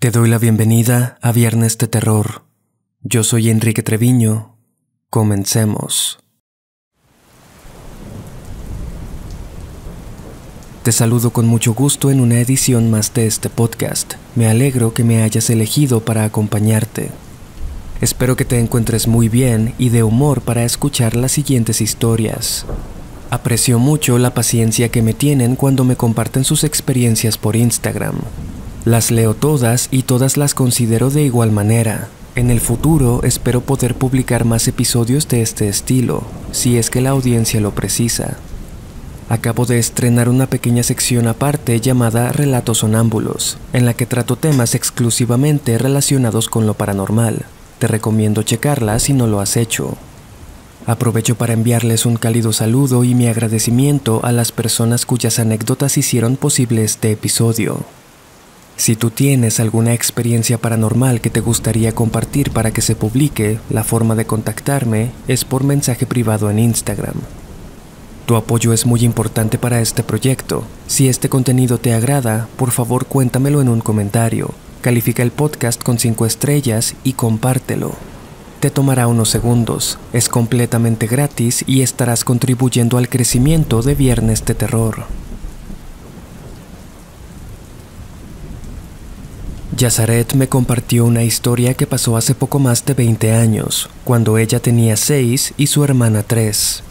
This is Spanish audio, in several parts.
Te doy la bienvenida a Viernes de Terror. Yo soy Enrique Treviño. Comencemos. Te saludo con mucho gusto en una edición más de este podcast. Me alegro que me hayas elegido para acompañarte. Espero que te encuentres muy bien y de humor para escuchar las siguientes historias. Aprecio mucho la paciencia que me tienen cuando me comparten sus experiencias por Instagram. Las leo todas y todas las considero de igual manera. En el futuro espero poder publicar más episodios de este estilo, si es que la audiencia lo precisa. Acabo de estrenar una pequeña sección aparte llamada Relatos Sonámbulos, en la que trato temas exclusivamente relacionados con lo paranormal. Te recomiendo checarla si no lo has hecho. Aprovecho para enviarles un cálido saludo y mi agradecimiento a las personas cuyas anécdotas hicieron posible este episodio. Si tú tienes alguna experiencia paranormal que te gustaría compartir para que se publique, la forma de contactarme es por mensaje privado en Instagram. Tu apoyo es muy importante para este proyecto. Si este contenido te agrada, por favor cuéntamelo en un comentario. Califica el podcast con 5 estrellas y compártelo. Te tomará unos segundos, es completamente gratis y estarás contribuyendo al crecimiento de Viernes de Terror. Yazaret me compartió una historia que pasó hace poco más de 20 años, cuando ella tenía 6 y su hermana 3.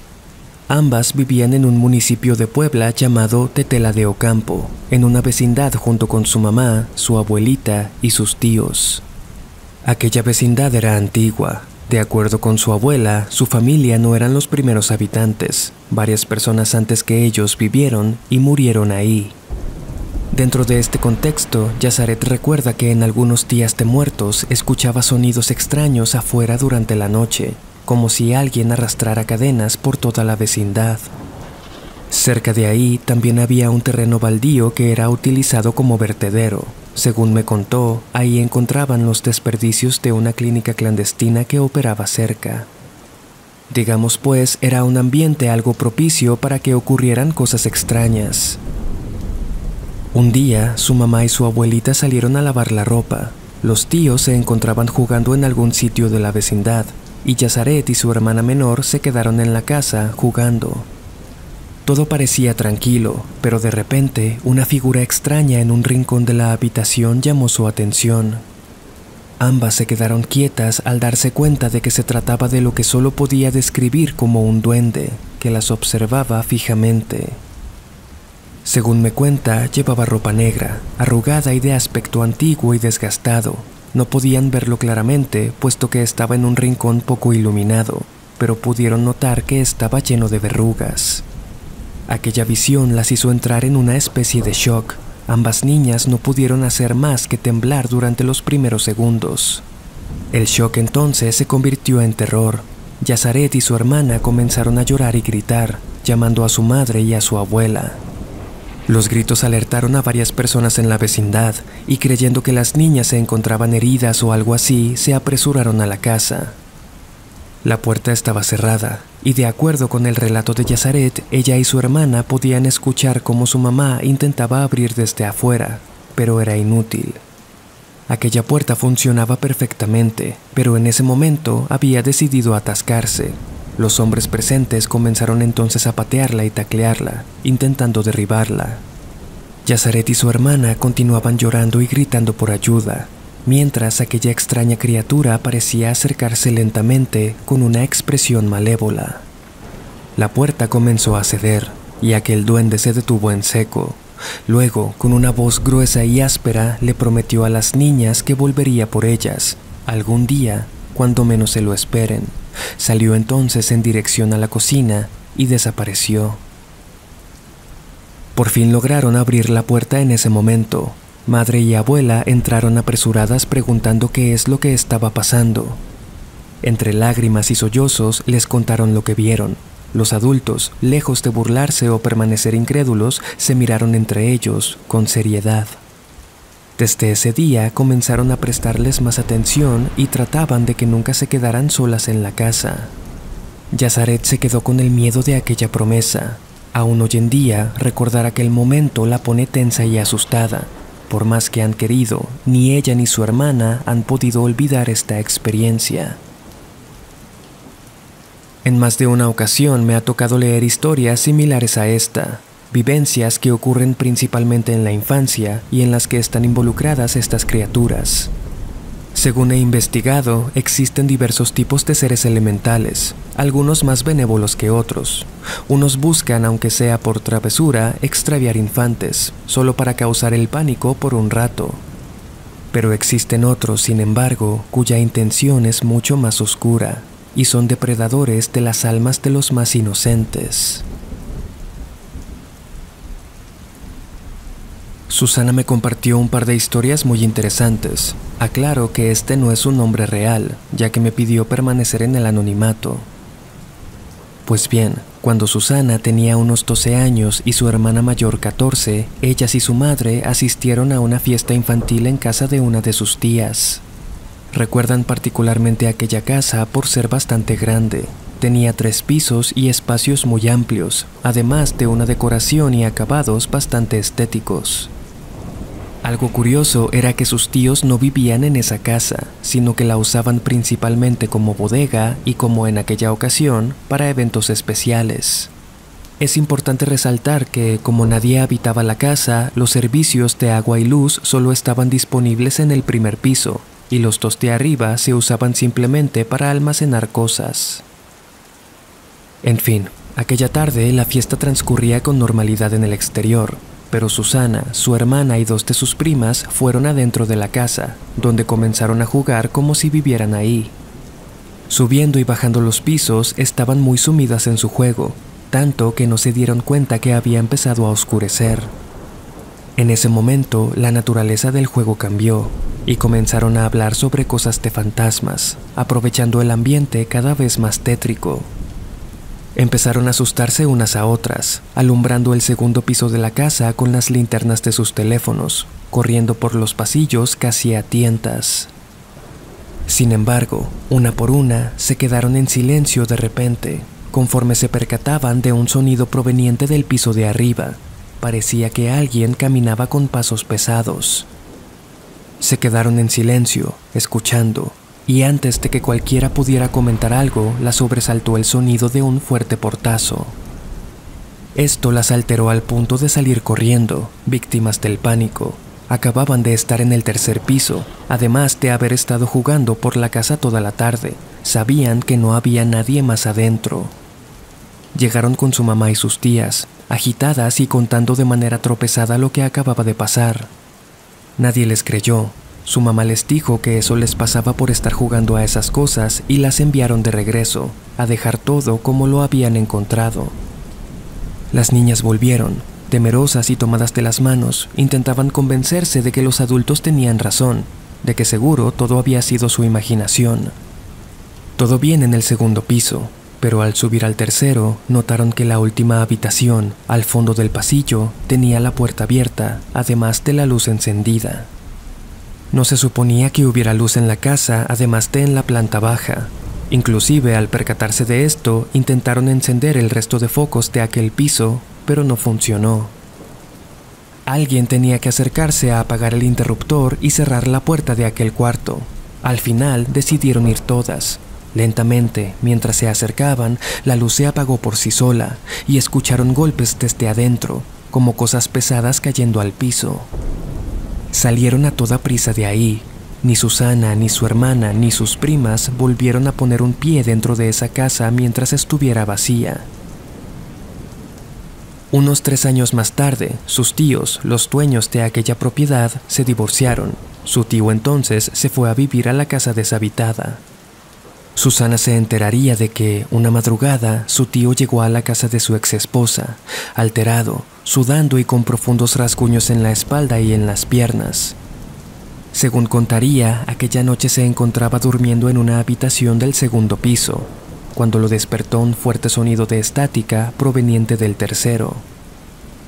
Ambas vivían en un municipio de Puebla llamado Tetela de Ocampo, en una vecindad junto con su mamá, su abuelita y sus tíos. Aquella vecindad era antigua. De acuerdo con su abuela, su familia no eran los primeros habitantes. Varias personas antes que ellos vivieron y murieron ahí. Dentro de este contexto, Yazaret recuerda que en algunos días de muertos escuchaba sonidos extraños afuera durante la noche, como si alguien arrastrara cadenas por toda la vecindad. Cerca de ahí también había un terreno baldío que era utilizado como vertedero. Según me contó, ahí encontraban los desperdicios de una clínica clandestina que operaba cerca. Digamos pues, era un ambiente algo propicio para que ocurrieran cosas extrañas. Un día, su mamá y su abuelita salieron a lavar la ropa. Los tíos se encontraban jugando en algún sitio de la vecindad, y Yazaret y su hermana menor se quedaron en la casa jugando. Todo parecía tranquilo, pero de repente una figura extraña en un rincón de la habitación llamó su atención. Ambas se quedaron quietas al darse cuenta de que se trataba de lo que solo podía describir como un duende, que las observaba fijamente. Según me cuenta, llevaba ropa negra, arrugada y de aspecto antiguo y desgastado. No podían verlo claramente, puesto que estaba en un rincón poco iluminado, pero pudieron notar que estaba lleno de verrugas. Aquella visión las hizo entrar en una especie de shock. Ambas niñas no pudieron hacer más que temblar durante los primeros segundos. El shock entonces se convirtió en terror. Yazaret y su hermana comenzaron a llorar y gritar, llamando a su madre y a su abuela. Los gritos alertaron a varias personas en la vecindad y creyendo que las niñas se encontraban heridas o algo así, se apresuraron a la casa. La puerta estaba cerrada y de acuerdo con el relato de Yazaret, ella y su hermana podían escuchar cómo su mamá intentaba abrir desde afuera, pero era inútil. Aquella puerta funcionaba perfectamente, pero en ese momento había decidido atascarse. Los hombres presentes comenzaron entonces a patearla y taclearla, intentando derribarla. Yazaret y su hermana continuaban llorando y gritando por ayuda, mientras aquella extraña criatura parecía acercarse lentamente con una expresión malévola. La puerta comenzó a ceder y aquel duende se detuvo en seco. Luego, con una voz gruesa y áspera, le prometió a las niñas que volvería por ellas, algún día, cuando menos se lo esperen. Salió entonces en dirección a la cocina y desapareció. Por fin lograron abrir la puerta en ese momento. Madre y abuela entraron apresuradas preguntando qué es lo que estaba pasando. Entre lágrimas y sollozos les contaron lo que vieron. Los adultos, lejos de burlarse o permanecer incrédulos, se miraron entre ellos con seriedad. Desde ese día comenzaron a prestarles más atención y trataban de que nunca se quedaran solas en la casa. Yazaret se quedó con el miedo de aquella promesa. Aún hoy en día, recordar aquel momento la pone tensa y asustada. Por más que han querido, ni ella ni su hermana han podido olvidar esta experiencia. En más de una ocasión me ha tocado leer historias similares a esta, vivencias que ocurren principalmente en la infancia y en las que están involucradas estas criaturas. Según he investigado, existen diversos tipos de seres elementales, algunos más benévolos que otros. Unos buscan, aunque sea por travesura, extraviar infantes, solo para causar el pánico por un rato. Pero existen otros, sin embargo, cuya intención es mucho más oscura, y son depredadores de las almas de los más inocentes. Susana me compartió un par de historias muy interesantes. Aclaro que este no es un nombre real, ya que me pidió permanecer en el anonimato. Pues bien, cuando Susana tenía unos 12 años y su hermana mayor 14, ellas y su madre asistieron a una fiesta infantil en casa de una de sus tías. Recuerdan particularmente aquella casa por ser bastante grande. Tenía 3 pisos y espacios muy amplios, además de una decoración y acabados bastante estéticos. Algo curioso era que sus tíos no vivían en esa casa, sino que la usaban principalmente como bodega y, como en aquella ocasión, para eventos especiales. Es importante resaltar que, como nadie habitaba la casa, los servicios de agua y luz solo estaban disponibles en el primer piso, y los 2 de arriba se usaban simplemente para almacenar cosas. En fin, aquella tarde la fiesta transcurría con normalidad en el exterior, pero Susana, su hermana y 2 de sus primas fueron adentro de la casa, donde comenzaron a jugar como si vivieran ahí. Subiendo y bajando los pisos, estaban muy sumidas en su juego, tanto que no se dieron cuenta que había empezado a oscurecer. En ese momento, la naturaleza del juego cambió, y comenzaron a hablar sobre cosas de fantasmas, aprovechando el ambiente cada vez más tétrico. Empezaron a asustarse unas a otras, alumbrando el segundo piso de la casa con las linternas de sus teléfonos, corriendo por los pasillos casi a tientas. Sin embargo, una por una, se quedaron en silencio de repente, conforme se percataban de un sonido proveniente del piso de arriba. Parecía que alguien caminaba con pasos pesados. Se quedaron en silencio, escuchando, y antes de que cualquiera pudiera comentar algo, las sobresaltó el sonido de un fuerte portazo. Esto las alteró al punto de salir corriendo, víctimas del pánico. Acababan de estar en el 3er piso, además de haber estado jugando por la casa toda la tarde. Sabían que no había nadie más adentro. Llegaron con su mamá y sus tías, agitadas y contando de manera tropezada lo que acababa de pasar. Nadie les creyó. Su mamá les dijo que eso les pasaba por estar jugando a esas cosas y las enviaron de regreso, a dejar todo como lo habían encontrado. Las niñas volvieron, temerosas y tomadas de las manos, intentaban convencerse de que los adultos tenían razón, de que seguro todo había sido su imaginación. Todo bien en el 2º piso, pero al subir al 3º, notaron que la última habitación, al fondo del pasillo, tenía la puerta abierta, además de la luz encendida. No se suponía que hubiera luz en la casa, además de en la planta baja. Inclusive, al percatarse de esto, intentaron encender el resto de focos de aquel piso, pero no funcionó. Alguien tenía que acercarse a apagar el interruptor y cerrar la puerta de aquel cuarto. Al final, decidieron ir todas. Lentamente, mientras se acercaban, la luz se apagó por sí sola y escucharon golpes desde adentro, como cosas pesadas cayendo al piso. Salieron a toda prisa de ahí. Ni Susana, ni su hermana, ni sus primas volvieron a poner un pie dentro de esa casa mientras estuviera vacía. Unos 3 años más tarde, sus tíos, los dueños de aquella propiedad, se divorciaron. Su tío entonces se fue a vivir a la casa deshabitada. Susana se enteraría de que, una madrugada, su tío llegó a la casa de su exesposa, alterado, sudando y con profundos rasguños en la espalda y en las piernas. Según contaría, aquella noche se encontraba durmiendo en una habitación del 2º piso, cuando lo despertó un fuerte sonido de estática proveniente del 3º.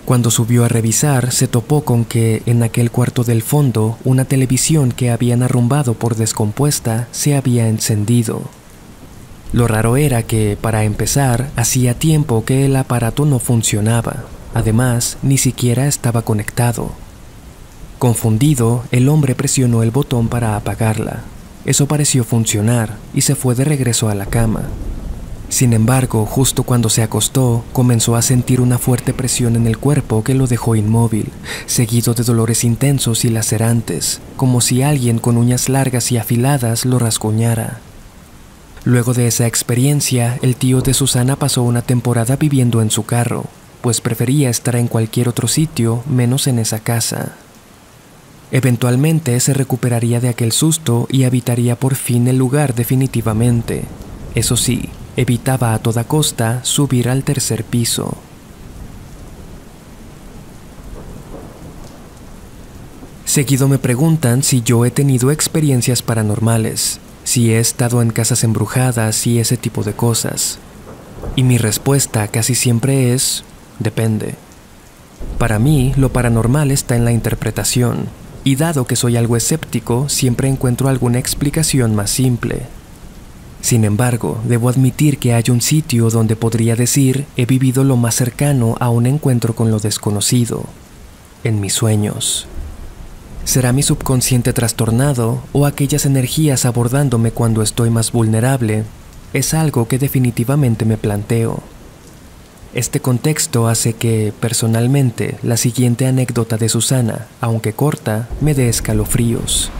Cuando subió a revisar, se topó con que, en aquel cuarto del fondo, una televisión que habían arrumbado por descompuesta se había encendido. Lo raro era que, para empezar, hacía tiempo que el aparato no funcionaba. Además, ni siquiera estaba conectado. Confundido, el hombre presionó el botón para apagarla. Eso pareció funcionar y se fue de regreso a la cama. Sin embargo, justo cuando se acostó, comenzó a sentir una fuerte presión en el cuerpo que lo dejó inmóvil, seguido de dolores intensos y lacerantes, como si alguien con uñas largas y afiladas lo rasguñara. Luego de esa experiencia, el tío de Susana pasó una temporada viviendo en su carro, pues prefería estar en cualquier otro sitio menos en esa casa. Eventualmente se recuperaría de aquel susto y habitaría por fin el lugar definitivamente. Eso sí, evitaba a toda costa subir al tercer piso. Seguido me preguntan si yo he tenido experiencias paranormales, si he estado en casas embrujadas y ese tipo de cosas. Y mi respuesta casi siempre es: depende. Para mí, lo paranormal está en la interpretación, y dado que soy algo escéptico, siempre encuentro alguna explicación más simple. Sin embargo, debo admitir que hay un sitio donde podría decir he vivido lo más cercano a un encuentro con lo desconocido: en mis sueños. ¿Será mi subconsciente trastornado o aquellas energías abordándome cuando estoy más vulnerable? Es algo que definitivamente me planteo. Este contexto hace que, personalmente, la siguiente anécdota de Susana, aunque corta, me dé escalofríos.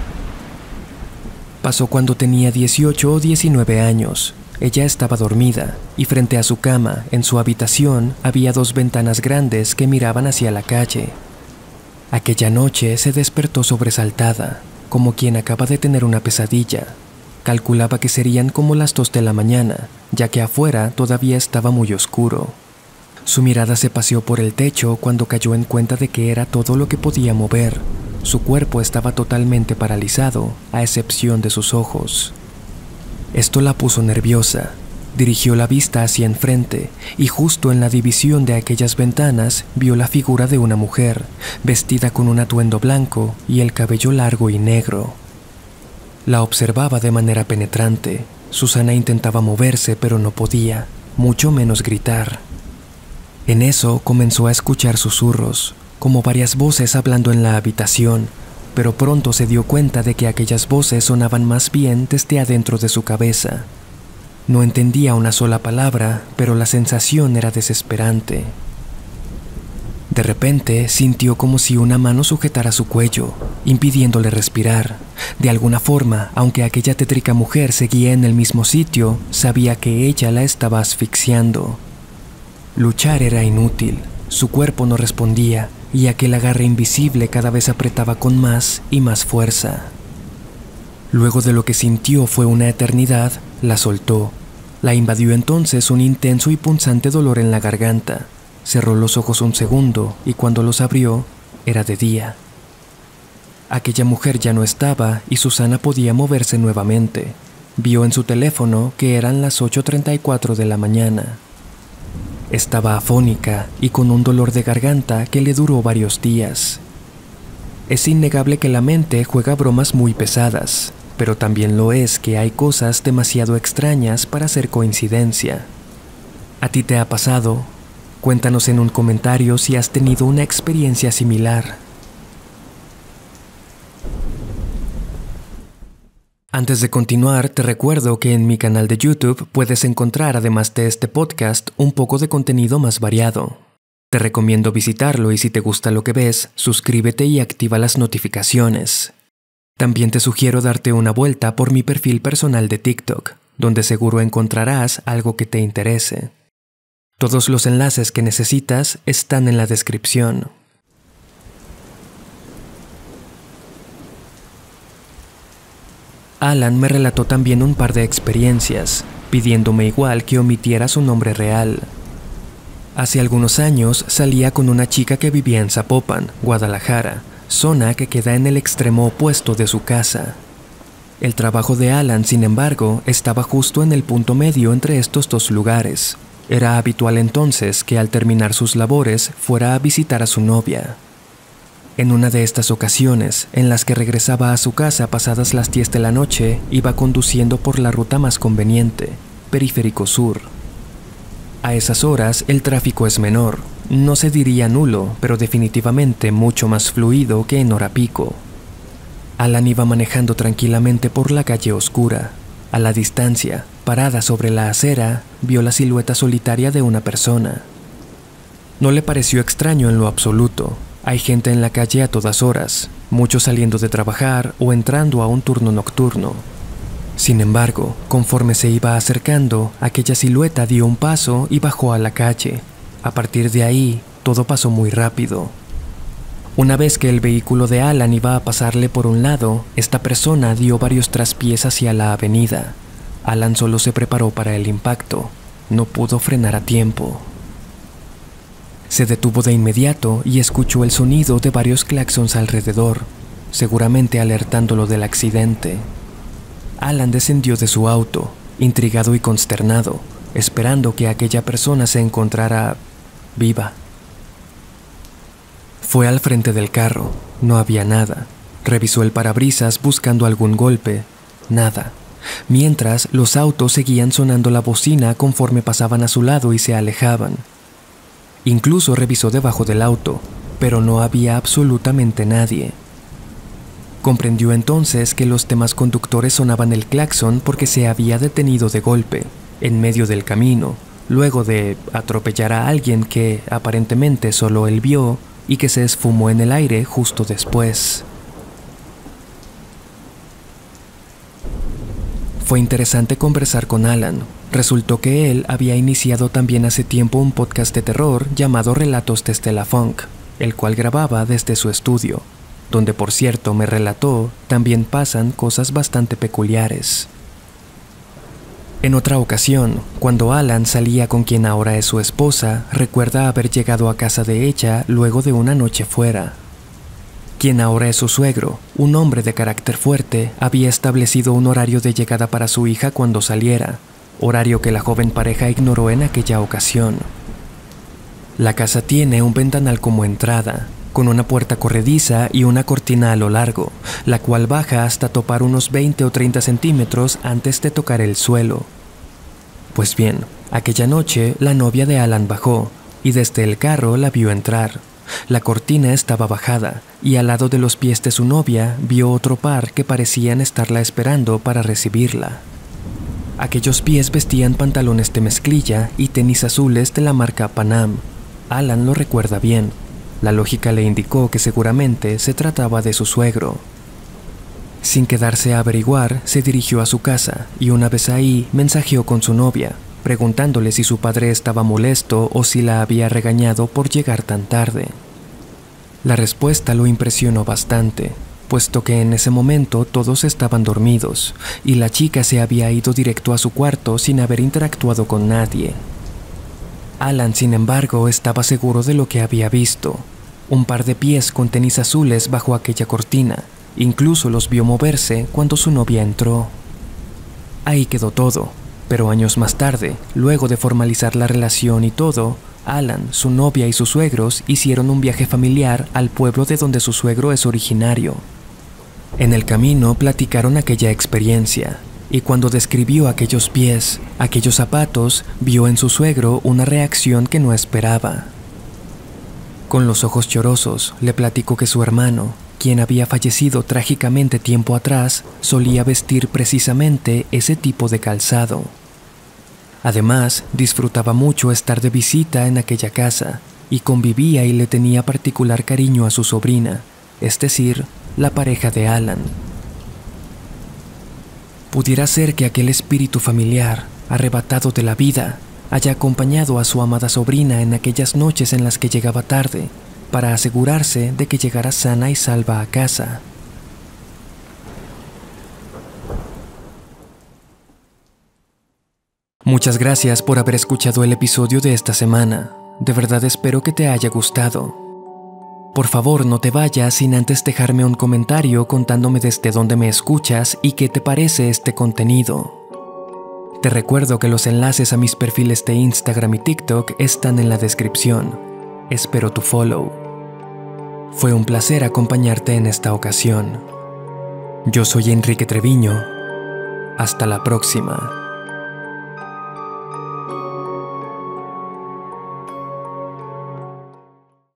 Pasó cuando tenía 18 o 19 años. Ella estaba dormida, y frente a su cama, en su habitación, había 2 ventanas grandes que miraban hacia la calle. Aquella noche se despertó sobresaltada, como quien acaba de tener una pesadilla. Calculaba que serían como las 2 de la mañana, ya que afuera todavía estaba muy oscuro. Su mirada se paseó por el techo cuando cayó en cuenta de que era todo lo que podía mover. Su cuerpo estaba totalmente paralizado, a excepción de sus ojos. Esto la puso nerviosa. Dirigió la vista hacia enfrente y justo en la división de aquellas ventanas vio la figura de una mujer, vestida con un atuendo blanco y el cabello largo y negro. La observaba de manera penetrante. Susana intentaba moverse, pero no podía, mucho menos gritar. En eso comenzó a escuchar susurros, como varias voces hablando en la habitación, pero pronto se dio cuenta de que aquellas voces sonaban más bien desde adentro de su cabeza. No entendía una sola palabra, pero la sensación era desesperante. De repente sintió como si una mano sujetara su cuello, impidiéndole respirar. De alguna forma, aunque aquella tétrica mujer seguía en el mismo sitio, sabía que ella la estaba asfixiando. Luchar era inútil, su cuerpo no respondía y aquel agarre invisible cada vez apretaba con más y más fuerza. Luego de lo que sintió fue una eternidad, la soltó. La invadió entonces un intenso y punzante dolor en la garganta. Cerró los ojos un segundo y cuando los abrió, era de día. Aquella mujer ya no estaba y Susana podía moverse nuevamente. Vio en su teléfono que eran las 8:34 de la mañana. Estaba afónica y con un dolor de garganta que le duró varios días. Es innegable que la mente juega bromas muy pesadas, pero también lo es que hay cosas demasiado extrañas para ser coincidencia. ¿A ti te ha pasado? Cuéntanos en un comentario si has tenido una experiencia similar. Antes de continuar, te recuerdo que en mi canal de YouTube puedes encontrar, además de este podcast, un poco de contenido más variado. Te recomiendo visitarlo y si te gusta lo que ves, suscríbete y activa las notificaciones. También te sugiero darte una vuelta por mi perfil personal de TikTok, donde seguro encontrarás algo que te interese. Todos los enlaces que necesitas están en la descripción. Alan me relató también un par de experiencias, pidiéndome igual que omitiera su nombre real. Hace algunos años salía con una chica que vivía en Zapopan, Guadalajara, zona que queda en el extremo opuesto de su casa. El trabajo de Alan, sin embargo, estaba justo en el punto medio entre estos dos lugares. Era habitual entonces que al terminar sus labores fuera a visitar a su novia. En una de estas ocasiones, en las que regresaba a su casa pasadas las 10 de la noche, iba conduciendo por la ruta más conveniente, Periférico Sur. A esas horas el tráfico es menor, No se diría nulo, pero definitivamente mucho más fluido que en hora pico. Alan iba manejando tranquilamente por la calle oscura. A la distancia, parada sobre la acera, vio la silueta solitaria de una persona. No le pareció extraño en lo absoluto. Hay gente en la calle a todas horas, muchos saliendo de trabajar o entrando a un turno nocturno. Sin embargo, conforme se iba acercando, aquella silueta dio un paso y bajó a la calle. A partir de ahí, todo pasó muy rápido. Una vez que el vehículo de Alan iba a pasarle por un lado, esta persona dio varios traspiés hacia la avenida. Alan solo se preparó para el impacto. No pudo frenar a tiempo. Se detuvo de inmediato y escuchó el sonido de varios claxons alrededor, seguramente alertándolo del accidente. Alan descendió de su auto, intrigado y consternado, esperando que aquella persona se encontrara viva. Fue al frente del carro, no había nada. Revisó el parabrisas buscando algún golpe, nada. Mientras, los autos seguían sonando la bocina conforme pasaban a su lado y se alejaban. Incluso revisó debajo del auto, pero no había absolutamente nadie. Comprendió entonces que los demás conductores sonaban el claxon porque se había detenido de golpe, en medio del camino, luego de atropellar a alguien que aparentemente solo él vio y que se esfumó en el aire justo después. Fue interesante conversar con Alan. Resultó que él había iniciado también hace tiempo un podcast de terror llamado Relatos de Stella Funk, el cual grababa desde su estudio, donde por cierto me relató también pasan cosas bastante peculiares. En otra ocasión, cuando Alan salía con quien ahora es su esposa, recuerda haber llegado a casa de ella luego de una noche fuera. Quien ahora es su suegro, un hombre de carácter fuerte, había establecido un horario de llegada para su hija cuando saliera, horario que la joven pareja ignoró en aquella ocasión. La casa tiene un ventanal como entrada, con una puerta corrediza y una cortina a lo largo, la cual baja hasta topar unos 20 o 30 centímetros antes de tocar el suelo. Pues bien, aquella noche la novia de Alan bajó, y desde el carro la vio entrar. La cortina estaba bajada, y al lado de los pies de su novia vio otro par que parecían estarla esperando para recibirla. Aquellos pies vestían pantalones de mezclilla y tenis azules de la marca Panam. Alan lo recuerda bien. La lógica le indicó que seguramente se trataba de su suegro. Sin quedarse a averiguar, se dirigió a su casa y una vez ahí mensajeó con su novia, preguntándole si su padre estaba molesto o si la había regañado por llegar tan tarde. La respuesta lo impresionó bastante, puesto que en ese momento todos estaban dormidos y la chica se había ido directo a su cuarto sin haber interactuado con nadie. Alan, sin embargo, estaba seguro de lo que había visto. Un par de pies con tenis azules bajo aquella cortina. Incluso los vio moverse cuando su novia entró. Ahí quedó todo, pero años más tarde, luego de formalizar la relación y todo, Alan, su novia y sus suegros hicieron un viaje familiar al pueblo de donde su suegro es originario. En el camino platicaron aquella experiencia, y cuando describió aquellos pies, aquellos zapatos, vio en su suegro una reacción que no esperaba. Con los ojos llorosos, le platicó que su hermano, quien había fallecido trágicamente tiempo atrás, solía vestir precisamente ese tipo de calzado. Además, disfrutaba mucho estar de visita en aquella casa, y convivía y le tenía particular cariño a su sobrina, es decir, la pareja de Alan. Pudiera ser que aquel espíritu familiar, arrebatado de la vida, haya acompañado a su amada sobrina en aquellas noches en las que llegaba tarde, para asegurarse de que llegara sana y salva a casa. Muchas gracias por haber escuchado el episodio de esta semana. De verdad espero que te haya gustado. Por favor, no te vayas sin antes dejarme un comentario contándome desde dónde me escuchas y qué te parece este contenido. Te recuerdo que los enlaces a mis perfiles de Instagram y TikTok están en la descripción. Espero tu follow. Fue un placer acompañarte en esta ocasión. Yo soy Enrique Treviño. Hasta la próxima.